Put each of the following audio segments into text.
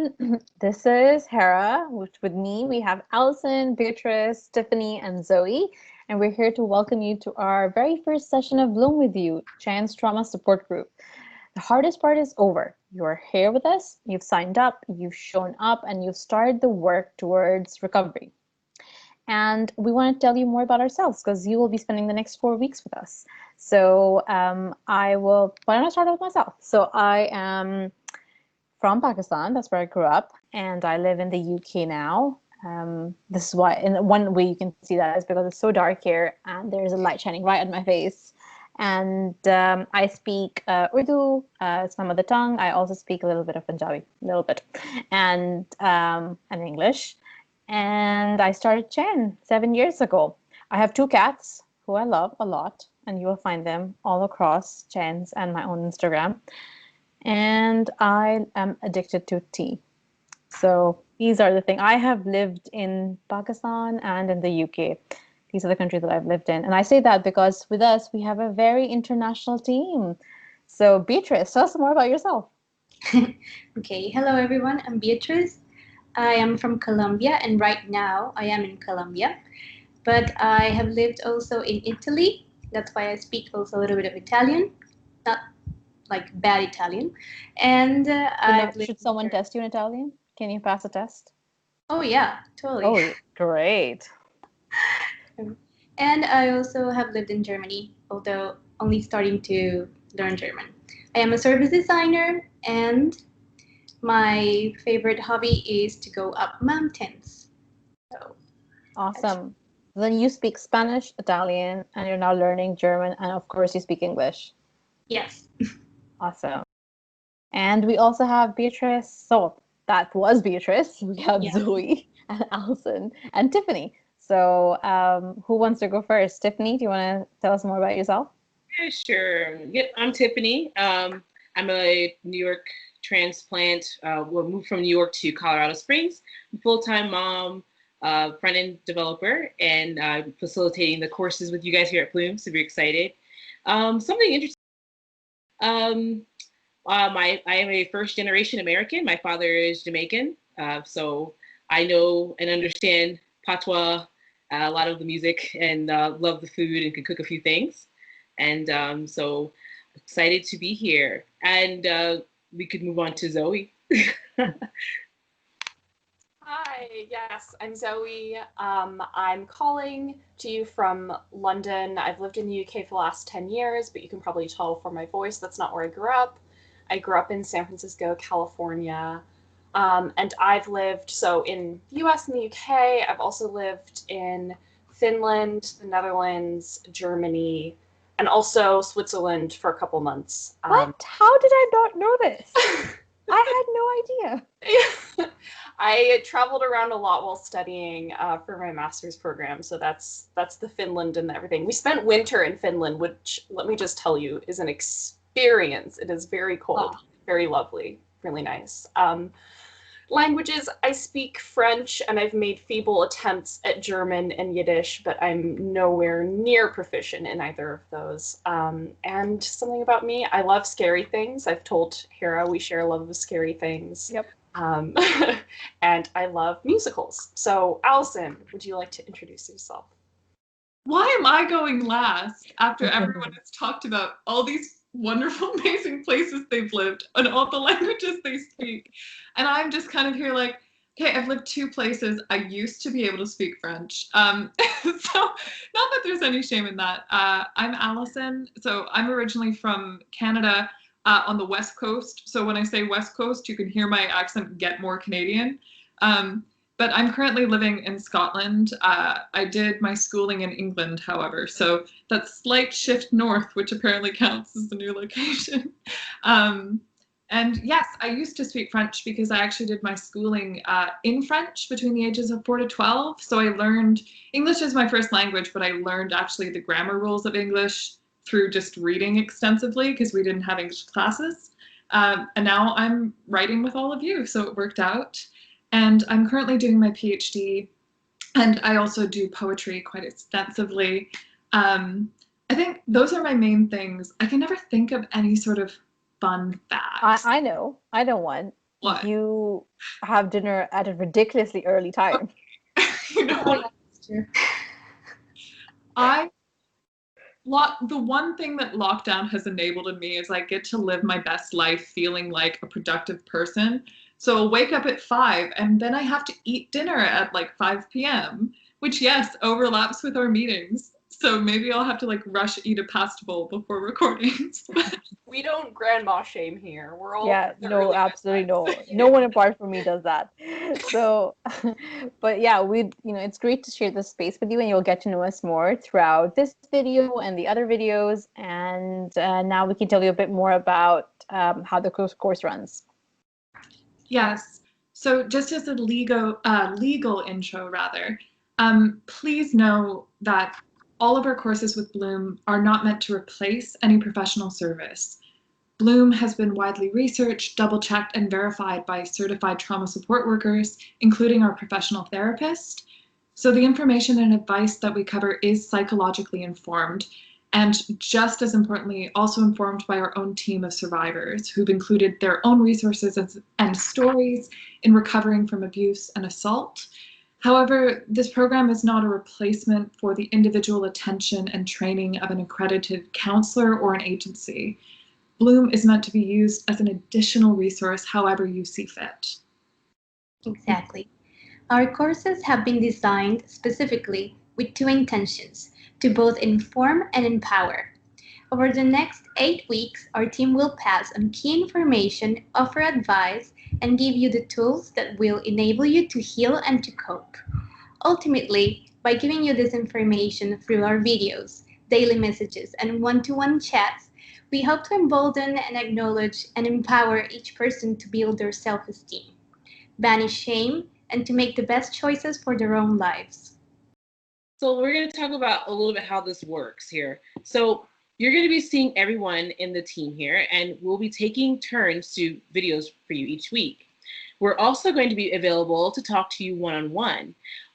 everyone. This is Hera, which with me we have Allison, Beatrice, Tiffany, and Zoe, and we're here to welcome you to our very first session of Bloom with You, Chance Trauma Support Group. The hardest part is over. You're here with us, you've signed up, you've shown up, and you've started the work towards recovery. And we want to tell you more about ourselves because you will be spending the next 4 weeks with us. So why don't I start with myself? So I am from Pakistan. That's where I grew up, and I live in the UK now. This is why, in one way you can see that is because it's so dark here, and there's a light shining right on my face. And I speak Urdu. It's my mother tongue. I also speak a little bit of Punjabi, a little bit, and English. And I started Chen 7 years ago. I have two cats who I love a lot, and you will find them all across Chen's and my own Instagram. And I am addicted to tea. So these are the things. I have lived in Pakistan and in the UK. These are the countries that I've lived in. And I say that because with us, we have a very international team. So Beatrice, tell us more about yourself. Okay, hello everyone. I'm Beatrice. I am from Colombia, and right now I am in Colombia. But I have lived also in Italy. That's why I speak also a little bit of Italian, not like bad Italian. And Should someone test you in Italian? Can you pass a test? Oh yeah, totally. Oh, great. And I also have lived in Germany, although only starting to learn German. I am a service designer, and my favorite hobby is to go up mountains. So awesome. Then you speak Spanish, Italian, and you're now learning German, and of course you speak English. Yes. Awesome. And we also have Beatrice. So that was Beatrice. We have Zoe and Allison and Tiffany. So who wants to go first? Tiffany, do you want to tell us more about yourself? Yeah, sure. Yep, I'm Tiffany. I'm a New York transplant. Moved from New York to Colorado Springs. I'm full-time mom, front-end developer, and I'm facilitating the courses with you guys here at Bloom. So we're excited. Something interesting. I am a first-generation American. My father is Jamaican, so I know and understand patois, a lot of the music, and love the food and can cook a few things. And so excited to be here. And we could move on to Zoe. Hi, yes, I'm Zoe. I'm calling to you from London. I've lived in the UK for the last 10 years, but you can probably tell from my voice that's not where I grew up. I grew up in San Francisco, California, and I've lived in the US and the UK. I've also lived in Finland, the Netherlands, Germany, and also Switzerland for a couple months. What? How did I not know this? I had no idea. I traveled around a lot while studying for my master's program, so that's the Finland and everything. We spent winter in Finland, which, let me just tell you, is an experience. It is very cold, very lovely, really nice. Languages, I speak French, and I've made feeble attempts at German and Yiddish, but I'm nowhere near proficient in either of those. And something about me, I love scary things. I've told Hera we share a love of scary things. Yep. And I love musicals. So, Allison, would you like to introduce yourself? Why am I going last after everyone has talked about all these wonderful, amazing places they've lived and all the languages they speak? And I'm just kind of here like, okay, I've lived 2 places. I used to be able to speak French. So not that there's any shame in that. I'm Allison. So I'm originally from Canada on the West Coast. So when I say West Coast, you can hear my accent get more Canadian. But I'm currently living in Scotland. I did my schooling in England, however, so that slight shift north, which apparently counts as the new location. And yes, I used to speak French because I actually did my schooling in French between the ages of 4 to 12. So I learned English as my first language, but I learned actually the grammar rules of English through just reading extensively because we didn't have English classes. And now I'm writing with all of you, so it worked out. And I'm currently doing my PhD, and I also do poetry quite extensively. I think those are my main things. I can never think of any sort of fun facts. I know one. What? you have dinner at a ridiculously early time. You know what? That's true. The one thing that lockdown has enabled in me is I get to live my best life feeling like a productive person. So I'll wake up at 5 and then I have to eat dinner at like 5 p.m., which, yes, overlaps with our meetings. So maybe I'll have to like rush eat a pasta bowl before recordings. We don't grandma shame here. We're all Yeah, the no, early absolutely bedtimes. no. No one apart from me does that. So, but yeah, it's great to share this space with you, and you'll get to know us more throughout this video and the other videos. And now we can tell you a bit more about how the course runs. Yes. So just as a legal intro, rather, please know that all of our courses with Bloom are not meant to replace any professional service. Bloom has been widely researched, double-checked, and verified by certified trauma support workers, including our professional therapist. So the information and advice that we cover is psychologically informed, and just as importantly, also informed by our own team of survivors who've included their own resources and stories in recovering from abuse and assault. However, this program is not a replacement for the individual attention and training of an accredited counselor or an agency. Bloom is meant to be used as an additional resource however you see fit. Exactly. Our courses have been designed specifically with two intentions, to both inform and empower. Over the next 8 weeks, our team will pass on key information, offer advice, and give you the tools that will enable you to heal and to cope. Ultimately, by giving you this information through our videos, daily messages, and one-to-one chats, we hope to embolden and acknowledge and empower each person to build their self-esteem, banish shame, and to make the best choices for their own lives. So we're going to talk about a little bit how this works here. So you're going to be seeing everyone in the team here, and we'll be taking turns to videos for you each week. We're also going to be available to talk to you one-on-one.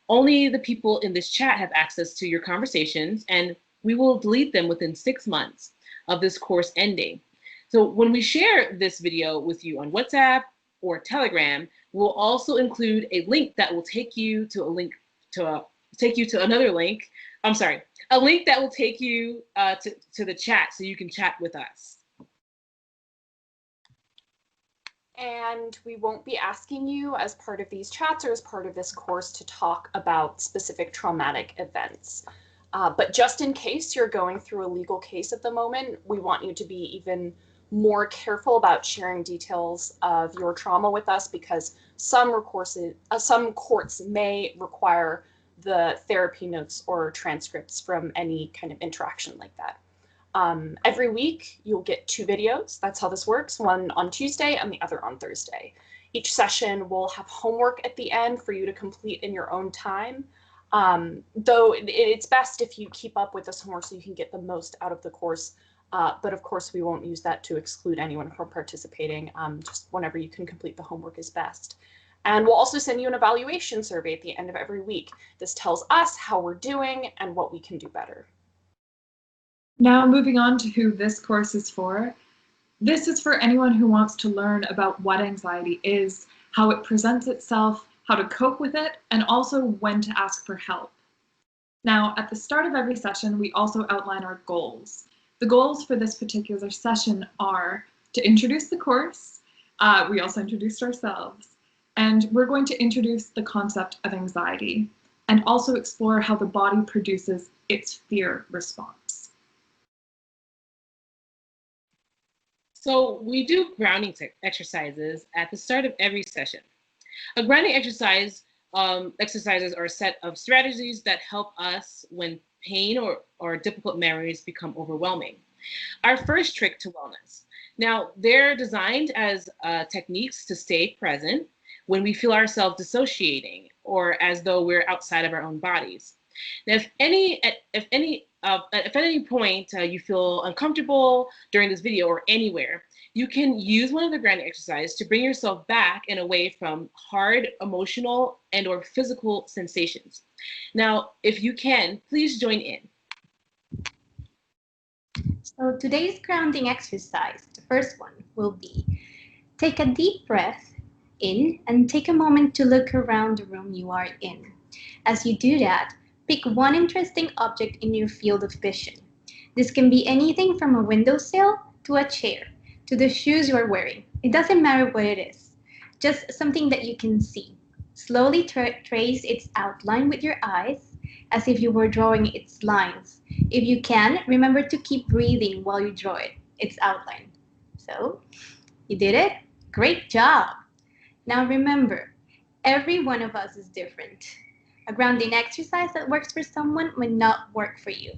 Only the people in this chat have access to your conversations, and we will delete them within 6 months of this course ending. So when we share this video with you on WhatsApp or Telegram, we'll also include a link that will take you to a link to another link. I'm sorry, a link that will take you to the chat so you can chat with us. And we won't be asking you as part of these chats or as part of this course to talk about specific traumatic events. But just in case you're going through a legal case at the moment, we want you to be even more careful about sharing details of your trauma with us, because some courts may require the therapy notes or transcripts from any kind of interaction like that. Every week you'll get 2 videos. That's how this works, one on Tuesday and the other on Thursday. Each session will have homework at the end for you to complete in your own time. Though it's best if you keep up with this homework so you can get the most out of the course. But of course, we won't use that to exclude anyone from participating. Just whenever you can complete the homework is best. And we'll also send you an evaluation survey at the end of every week. This tells us how we're doing and what we can do better. Now moving on to who this course is for. This is for anyone who wants to learn about what anxiety is, how it presents itself, how to cope with it, and also when to ask for help. Now, at the start of every session, we also outline our goals. The goals for this particular session are to introduce the course. We also introduced ourselves. And we're going to introduce the concept of anxiety and also explore how the body produces its fear response. So we do grounding exercises at the start of every session. A grounding exercises are a set of strategies that help us when pain or difficult memories become overwhelming. Our first trick to wellness. Now, they're designed as techniques to stay present when we feel ourselves dissociating or as though we're outside of our own bodies. Now, if at any point you feel uncomfortable during this video or anywhere, you can use one of the grounding exercises to bring yourself back and away from hard emotional and or physical sensations. Now, if you can, please join in. So today's grounding exercise, the first one, will be take a deep breath in and take a moment to look around the room you are in. As you do that, pick one interesting object in your field of vision. This can be anything from a windowsill to a chair to the shoes you are wearing. It doesn't matter what it is, just something that you can see. Slowly trace its outline with your eyes as if you were drawing its lines. If you can, remember to keep breathing while you draw its outline. So, you did it? Great job! Now remember, every one of us is different. A grounding exercise that works for someone might not work for you.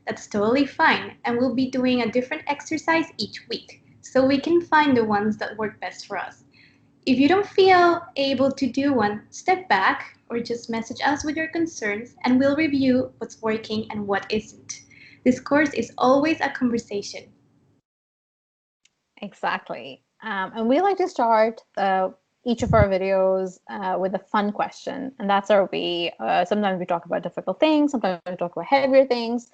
That's totally fine, and we'll be doing a different exercise each week so we can find the ones that work best for us. If you don't feel able to do one, step back or just message us with your concerns and we'll review what's working and what isn't. This course is always a conversation. Exactly. And we like to start each of our videos with a fun question. And that's our way. Sometimes we talk about difficult things, sometimes we talk about heavier things.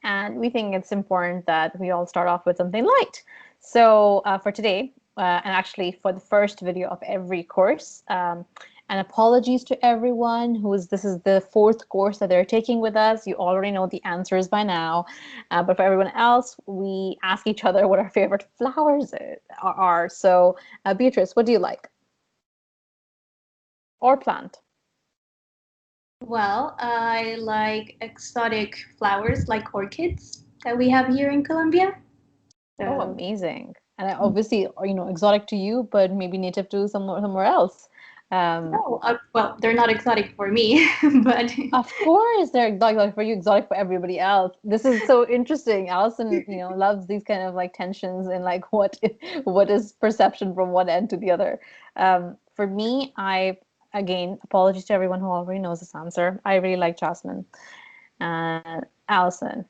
And we think it's important that we all start off with something light. So for today, and actually for the first video of every course, and apologies to everyone this is the fourth course that they're taking with us. You already know the answers by now. But for everyone else, we ask each other what our favorite flowers are. So Beatrice, what do you like? Or plant? Well, I like exotic flowers like orchids that we have here in Colombia. Oh, amazing. And obviously, exotic to you, but maybe native to somewhere else. No, well, they're not exotic for me, but Of course, they're exotic for you, exotic for everybody else. This is so interesting. Allison, loves these kind of like tensions and like what is perception from one end to the other. For me, again, apologies to everyone who already knows this answer. I really like jasmine. Allison.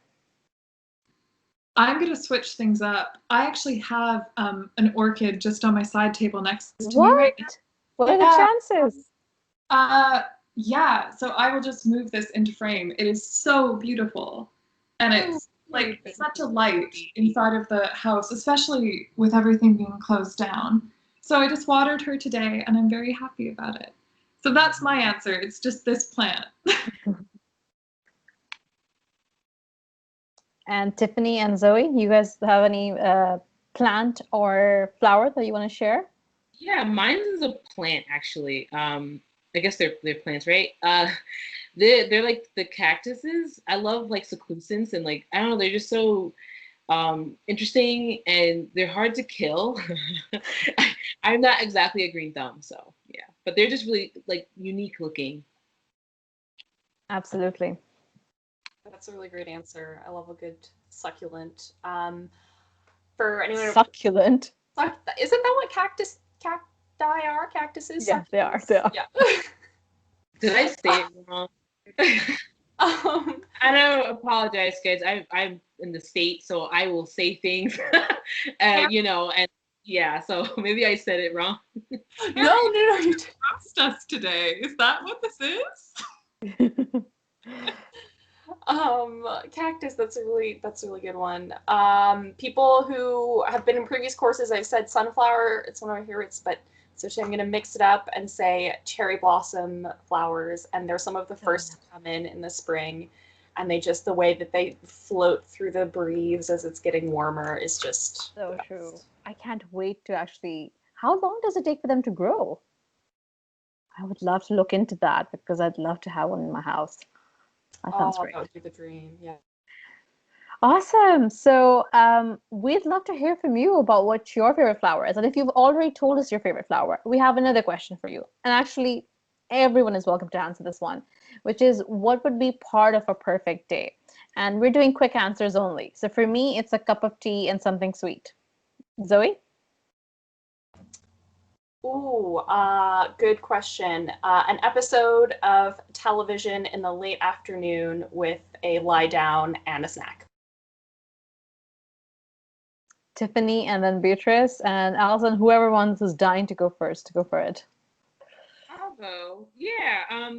I'm going to switch things up. I actually have an orchid just on my side table next to me What? right now. What are the chances? Yeah, so I will just move this into frame. It is so beautiful. And it's like such a light inside of the house, especially with everything being closed down. So I just watered her today and I'm very happy about it. So that's my answer. It's just this plant. And Tiffany and Zoe, you guys have any plant or flower that you want to share? Yeah, mine is a plant actually. I guess they're plants, right? They're like the cactuses. I love like succulents and like I don't know, they're just so interesting and they're hard to kill. I'm not exactly a green thumb, so yeah, but they're just really like unique looking. Absolutely. That's a really great answer. I love a good succulent. For anyone, Succulent. isn't that what cacti are? Cactuses? Yeah, they are. Yeah. Did I say it wrong? I don't apologize, guys. I'm in the States, so I will say things, and yeah, so maybe I said it wrong. No, you Trust us today. Is that what this is? Cactus, that's a really good one. People who have been in previous courses, I've said sunflower, it's one of my favorites, but especially I'm gonna mix it up and say cherry blossom flowers, and they're some of the first to come in the spring, and they just, the way that they float through the breeze as it's getting warmer is just so true. I can't wait to actually, how long does it take for them to grow? I would love to look into that because I'd love to have one in my house. That sounds great. That would be the dream, yeah. Awesome. So we'd love to hear from you about what your favorite flower is. And if you've already told us your favorite flower, we have another question for you. And actually, everyone is welcome to answer this one, which is what would be part of a perfect day? And we're doing quick answers only. So for me, it's a cup of tea and something sweet. Zoe? Ooh, good question. An episode of television in the late afternoon with a lie down and a snack. Tiffany and then Beatrice and Allison, whoever wants is dying to go first, to go for it. I'll go. Yeah.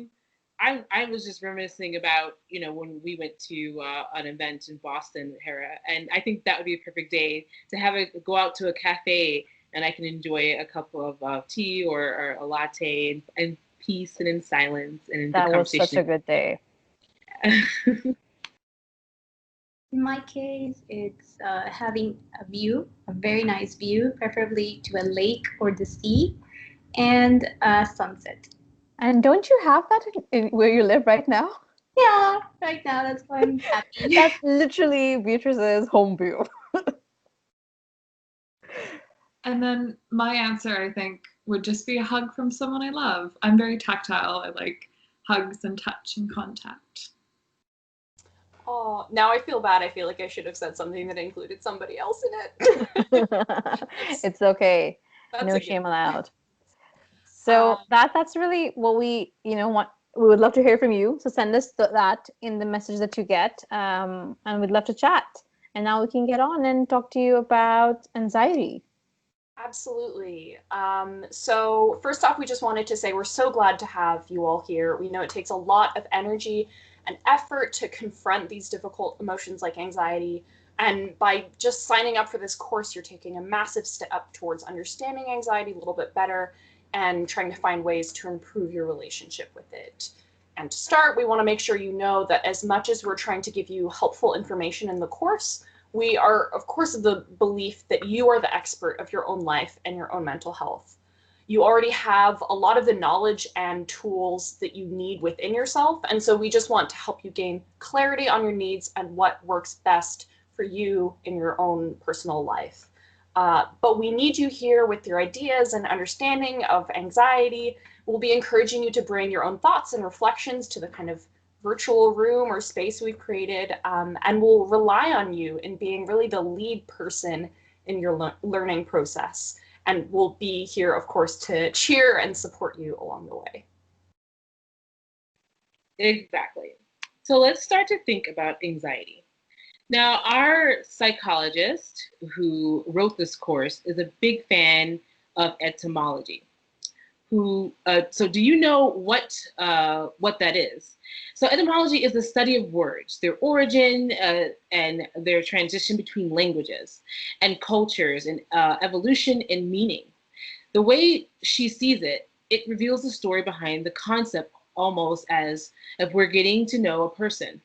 I was just reminiscing about, when we went to an event in Boston with Hera, and I think that would be a perfect day to have go out to a cafe and I can enjoy a cup of tea or a latte in peace and in silence and in good That was such conversation. a good day. In my case, it's having a view, a very nice view, preferably to a lake or the sea, and a sunset. And don't you have that where you live right now? Yeah, right now that's why I'm happy. That's literally Beatrice's home view. And then my answer, I think, would just be a hug from someone I love. I'm very tactile. I like hugs and touch and contact. Oh, now I feel bad. I feel like I should have said something that included somebody else in it. It's okay. That's No a shame good- allowed. So that's really what we want. We would love to hear from you. So send us that in the message that you get, and we'd love to chat. And now we can get on and talk to you about anxiety. Absolutely. So first off, we just wanted to say we're so glad to have you all here. We know it takes a lot of energy and effort to confront these difficult emotions like anxiety. And by just signing up for this course, you're taking a massive step towards understanding anxiety a little bit better and trying to find ways to improve your relationship with it. And to start, we want to make sure you know that as much as we're trying to give you helpful information in the course, we are, of course, of the belief that you are the expert of your own life and your own mental health. You already have a lot of the knowledge and tools that you need within yourself. And so we just want to help you gain clarity on your needs and what works best for you in your own personal life. But we need you here with your ideas and understanding of anxiety. We'll be encouraging you to bring your own thoughts and reflections to the kind of virtual room or space we've created, and we'll rely on you in being really the lead person in your learning process. And we'll be here, of course, to cheer and support you along the way. Exactly. So let's start to think about anxiety. Now, our psychologist who wrote this course is a big fan of etymology. So do you know what that is? So etymology is the study of words, their origin and their transition between languages and cultures and evolution in meaning. The way she sees it, it reveals the story behind the concept almost as if we're getting to know a person.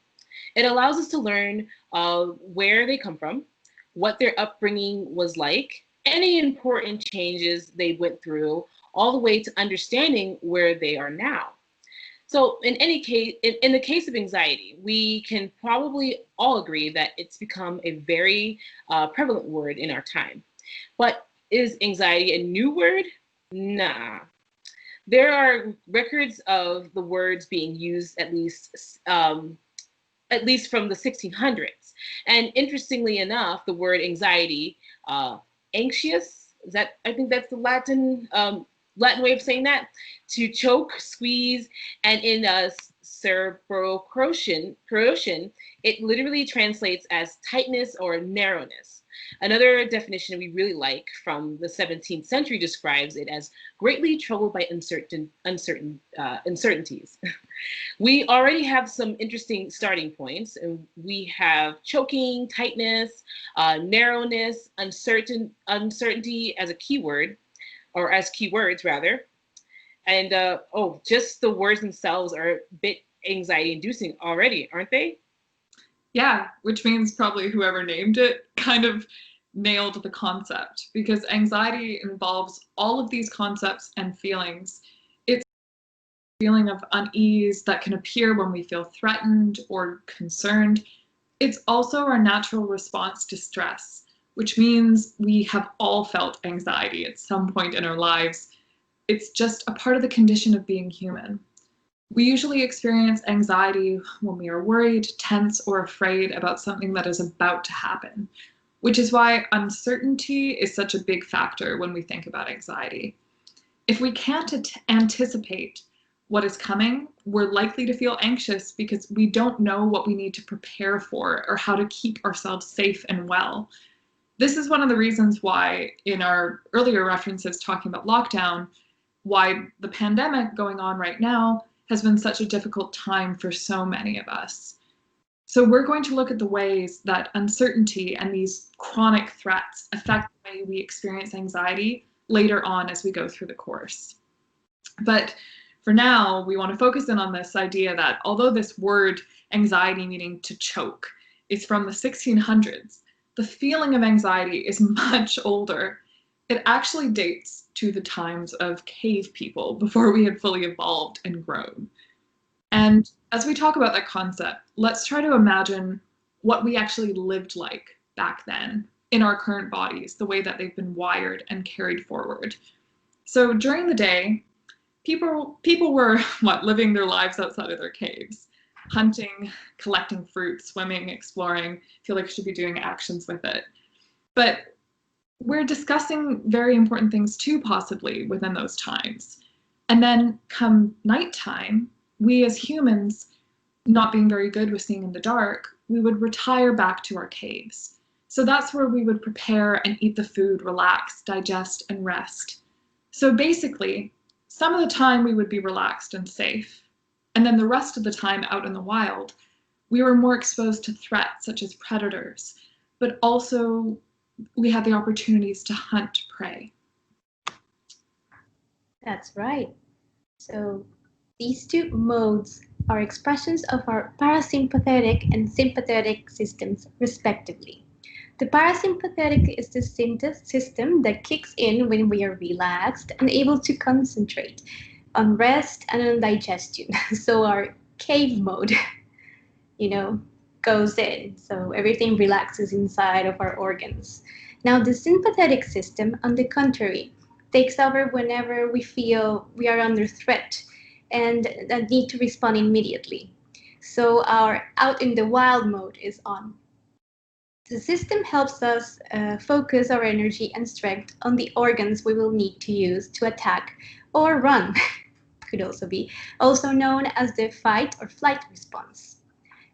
It allows us to learn where they come from, what their upbringing was like, any important changes they went through, all the way to understanding where they are now. So in any case, in the case of anxiety, we can probably all agree that it's become a very prevalent word in our time. But is anxiety a new word? Nah. There are records of the words being used at least from the 1600s. And interestingly enough, the word anxiety, anxious, I think that's the Latin way of saying that, to choke, squeeze, and in Serbo-Croatian, it literally translates as tightness or narrowness. Another definition we really like from the 17th century describes it as greatly troubled by uncertainties. We already have some interesting starting points, and we have choking, tightness, narrowness, uncertainty as a keyword, or as keywords rather. And just the words themselves are a bit anxiety inducing already, aren't they? Yeah, which means probably whoever named it kind of nailed the concept, because anxiety involves all of these concepts and feelings. It's a feeling of unease that can appear when we feel threatened or concerned. It's also our natural response to stress, which means we have all felt anxiety at some point in our lives. It's just a part of the condition of being human. We usually experience anxiety when we are worried, tense, or afraid about something that is about to happen, which is why uncertainty is such a big factor when we think about anxiety. If we can't anticipate what is coming, we're likely to feel anxious because we don't know what we need to prepare for or how to keep ourselves safe and well. This is one of the reasons why, in our earlier references talking about lockdown, why the pandemic going on right now has been such a difficult time for so many of us. So we're going to look at the ways that uncertainty and these chronic threats affect the way we experience anxiety later on as we go through the course. But for now, we want to focus in on this idea that although this word anxiety, meaning to choke, is from the 1600s, the feeling of anxiety is much older. It actually dates to the times of cave people before we had fully evolved and grown. And as we talk about that concept, let's try to imagine what we actually lived like back then in our current bodies, the way that they've been wired and carried forward. So during the day, people were living their lives outside of their caves, hunting, collecting fruit, swimming, exploring. Feel like I should be doing actions with it. But we're discussing very important things too, possibly within those times. And then come nighttime, we as humans, not being very good with seeing in the dark, we would retire back to our caves. So that's where we would prepare and eat the food, relax, digest, and rest. So basically, some of the time we would be relaxed and safe. And then the rest of the time out in the wild, we were more exposed to threats such as predators, but also we had the opportunities to hunt prey. That's right. So these two modes are expressions of our parasympathetic and sympathetic systems, respectively. The parasympathetic is the system that kicks in when we are relaxed and able to concentrate on rest and on digestion. So our cave mode, goes in. So everything relaxes inside of our organs. Now, the sympathetic system, on the contrary, takes over whenever we feel we are under threat and that need to respond immediately. So our out in the wild mode is on. The system helps us focus our energy and strength on the organs we will need to use to attack or run, could also be, also known as the fight or flight response.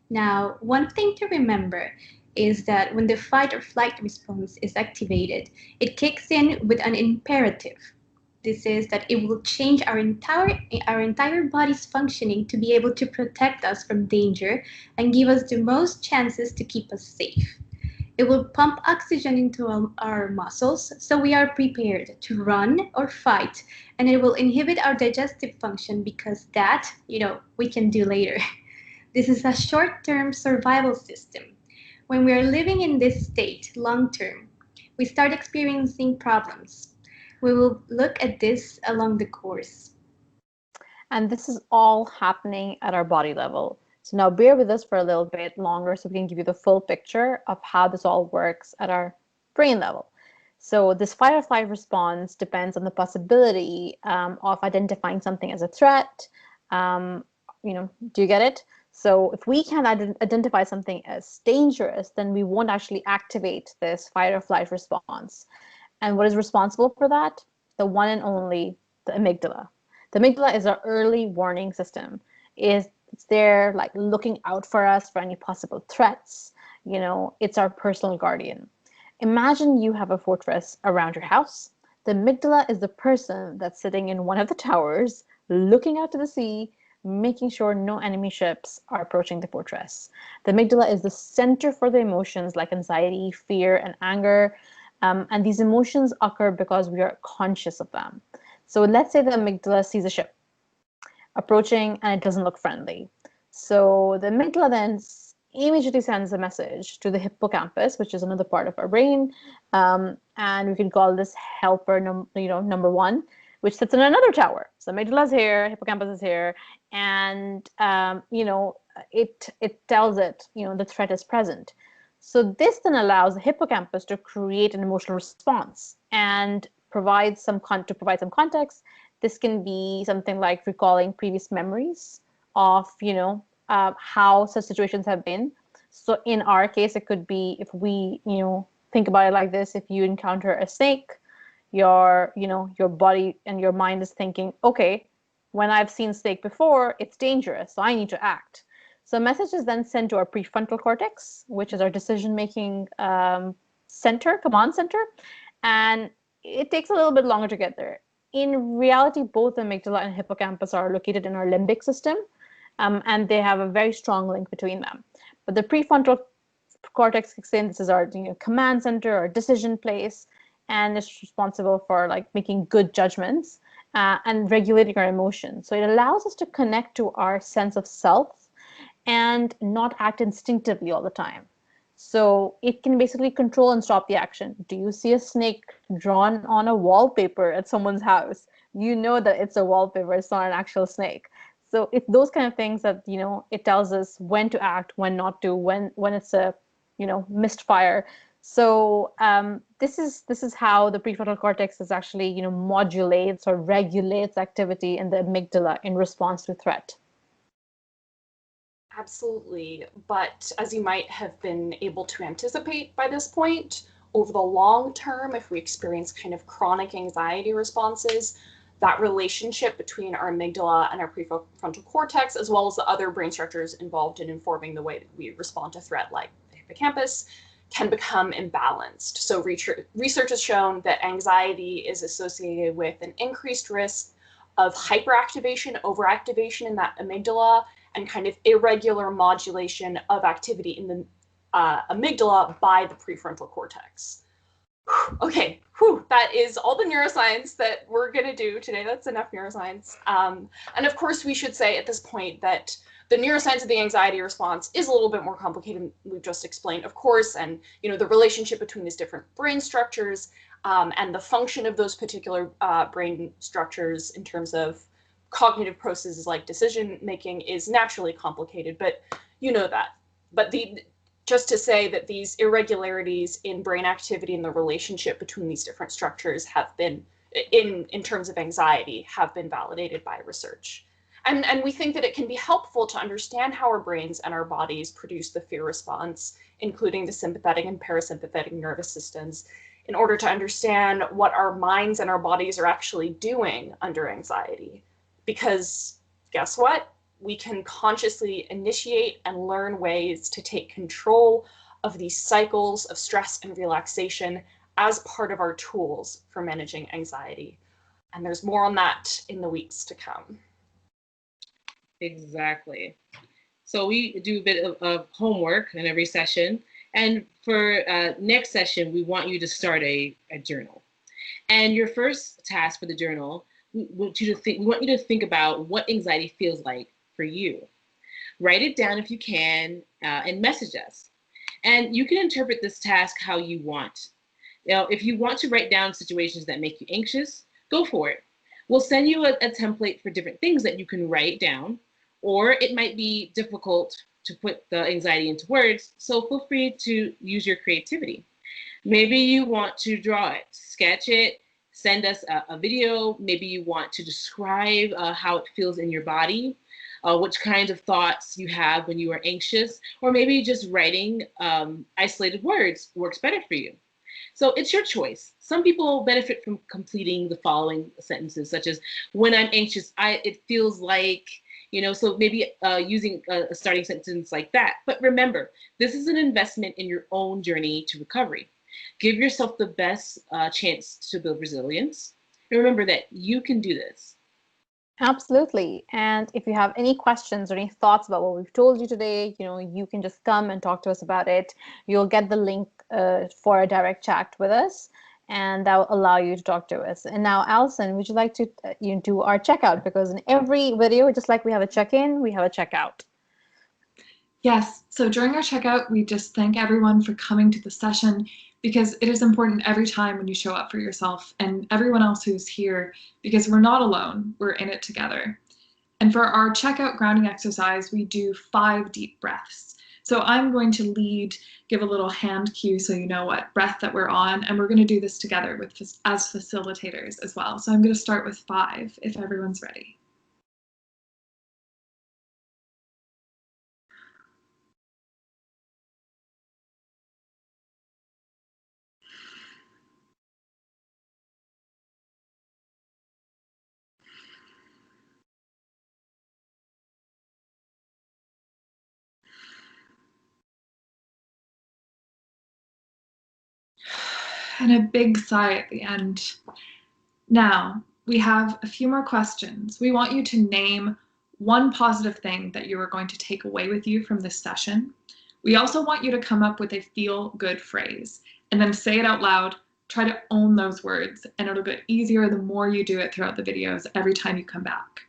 Now, one thing to remember is that when the fight or flight response is activated, it kicks in with an imperative. This is that it will change our entire body's functioning to be able to protect us from danger and give us the most chances to keep us safe. It will pump oxygen into our muscles so we are prepared to run or fight, and it will inhibit our digestive function because that, we can do later. This is a short-term survival system. When we are living in this state long-term, we start experiencing problems. We will look at this along the course. And this is all happening at our body level. So now bear with us for a little bit longer so we can give you the full picture of how this all works at our brain level. So this fight or flight response depends on the possibility of identifying something as a threat. Do you get it? So if we can identify something as dangerous, then we won't actually activate this fight or flight response. And what is responsible for that? The one and only, the amygdala. The amygdala is our early warning system. It's there like looking out for us for any possible threats. It's our personal guardian. Imagine you have a fortress around your house. The amygdala is the person that's sitting in one of the towers, looking out to the sea, making sure no enemy ships are approaching the fortress. The amygdala is the center for the emotions like anxiety, fear, and anger. And these emotions occur because we are conscious of them. So let's say the amygdala sees a ship approaching and it doesn't look friendly. So the amygdala then immediately sends a message to the hippocampus, which is another part of our brain. And we can call this helper number one, which sits in another tower. So amygdala is here, hippocampus is here, and it tells it, the threat is present. So this then allows the hippocampus to create an emotional response and provide some context. This can be something like recalling previous memories of, how such situations have been. So in our case, it could be if we, think about it like this: if you encounter a snake, your body and your mind is thinking, okay, when I've seen snake before, it's dangerous, so I need to act. So a message is then sent to our prefrontal cortex, which is our decision-making command center, and it takes a little bit longer to get there. In reality, both the amygdala and hippocampus are located in our limbic system, and they have a very strong link between them. But the prefrontal cortex kicks in. This is our command center, our decision place, and it's responsible for like making good judgments and regulating our emotions. So it allows us to connect to our sense of self and not act instinctively all the time. So it can basically control and stop the action. Do you see a snake drawn on a wallpaper at someone's house? You know that it's a wallpaper, it's not an actual snake. So it's those kind of things that, it tells us when to act, when not to, when it's a, misfire. So this is how the prefrontal cortex is actually, modulates or regulates activity in the amygdala in response to threat. Absolutely. But as you might have been able to anticipate by this point, over the long term, if we experience kind of chronic anxiety responses, that relationship between our amygdala and our prefrontal cortex, as well as the other brain structures involved in informing the way that we respond to threat, like the hippocampus, can become imbalanced. So research has shown that anxiety is associated with an increased risk of hyperactivation, overactivation in that amygdala, and kind of irregular modulation of activity in the amygdala by the prefrontal cortex. Okay, that is all the neuroscience that we're going to do today. That's enough neuroscience. And of course, we should say at this point that the neuroscience of the anxiety response is a little bit more complicated than we've just explained, of course, and the relationship between these different brain structures and the function of those particular brain structures in terms of cognitive processes like decision making is naturally complicated, but you know that. But just to say that these irregularities in brain activity and the relationship between these different structures have been, in terms of anxiety, have been validated by research. And we think that it can be helpful to understand how our brains and our bodies produce the fear response, including the sympathetic and parasympathetic nervous systems, in order to understand what our minds and our bodies are actually doing under anxiety. Because guess what? We can consciously initiate and learn ways to take control of these cycles of stress and relaxation as part of our tools for managing anxiety. And there's more on that in the weeks to come. Exactly. So we do a bit of homework in every session. And for next session, we want you to start a journal. And your first task for the journal, we want you to think about what anxiety feels like for you. Write it down if you can, and message us. And you can interpret this task how you want. If you want to write down situations that make you anxious, go for it. We'll send you a template for different things that you can write down, or it might be difficult to put the anxiety into words, so feel free to use your creativity. Maybe you want to draw it, sketch it, send us a video. Maybe you want to describe how it feels in your body, which kinds of thoughts you have when you are anxious, or maybe just writing isolated words works better for you. So it's your choice. Some people benefit from completing the following sentences, such as, when I'm anxious, it feels like, so maybe using a starting sentence like that. But remember, this is an investment in your own journey to recovery. Give yourself the best chance to build resilience. And remember that you can do this. Absolutely. And if you have any questions or any thoughts about what we've told you today, you can just come and talk to us about it. You'll get the link for a direct chat with us, and that will allow you to talk to us. And now, Alison, would you like to do our checkout? Because in every video, just like we have a check-in, we have a checkout. Yes, so during our checkout, we just thank everyone for coming to the session, because it is important every time when you show up for yourself and everyone else who's here, because we're not alone, we're in it together. And for our checkout grounding exercise, we do 5 deep breaths. So I'm going to give a little hand cue so you know what breath that we're on, and we're going to do this together as facilitators as well. So I'm going to start with 5 if everyone's ready. And a big sigh at the end. Now, we have a few more questions. We want you to name one positive thing that you are going to take away with you from this session. We also want you to come up with a feel-good phrase and then say it out loud. Try to own those words, and it'll get easier the more you do it throughout the videos every time you come back.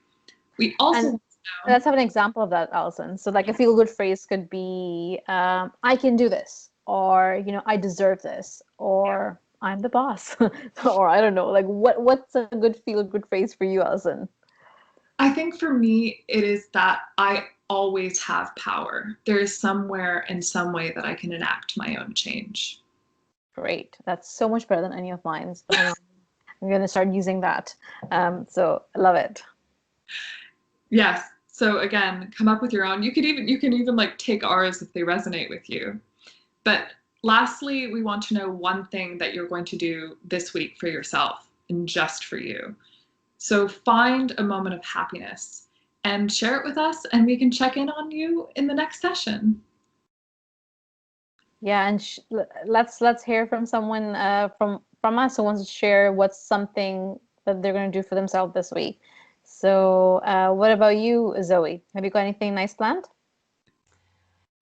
We also And let's have an example of that, Alison. So like a feel-good phrase could be, I can do this, or, I deserve this, or I'm the boss, or I don't know, like what's a good feel-good phrase for you, Alison? I think for me, it is that I always have power. There is somewhere in some way that I can enact my own change. Great. That's so much better than any of mine. I'm going to start using that. So I love it. Yes. So again, come up with your own. You can even like take ours if they resonate with you. But lastly, we want to know one thing that you're going to do this week for yourself and just for you. So find a moment of happiness and share it with us, and we can check in on you in the next session. Yeah, and let's hear from someone from us who wants to share what's something that they're going to do for themselves this week. So, what about you, Zoe? Have you got anything nice planned?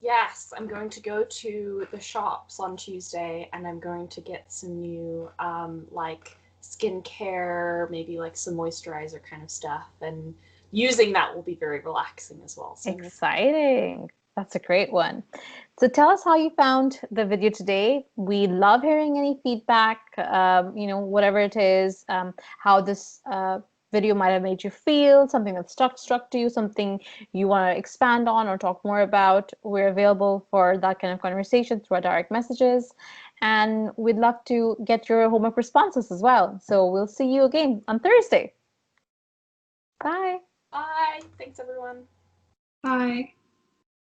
Yes, I'm going to go to the shops on Tuesday, and I'm going to get some new like skincare, maybe like some moisturizer kind of stuff, and using that will be very relaxing as well. So Exciting. That's a great one. So tell us how you found the video today. We love hearing any feedback, whatever it is, how this video might have made you feel, something that struck to you, something you want to expand on or talk more about. We're available for that kind of conversation through our direct messages. And we'd love to get your homework responses as well. So we'll see you again on Thursday. Bye. bye. Thanks, everyone. Bye.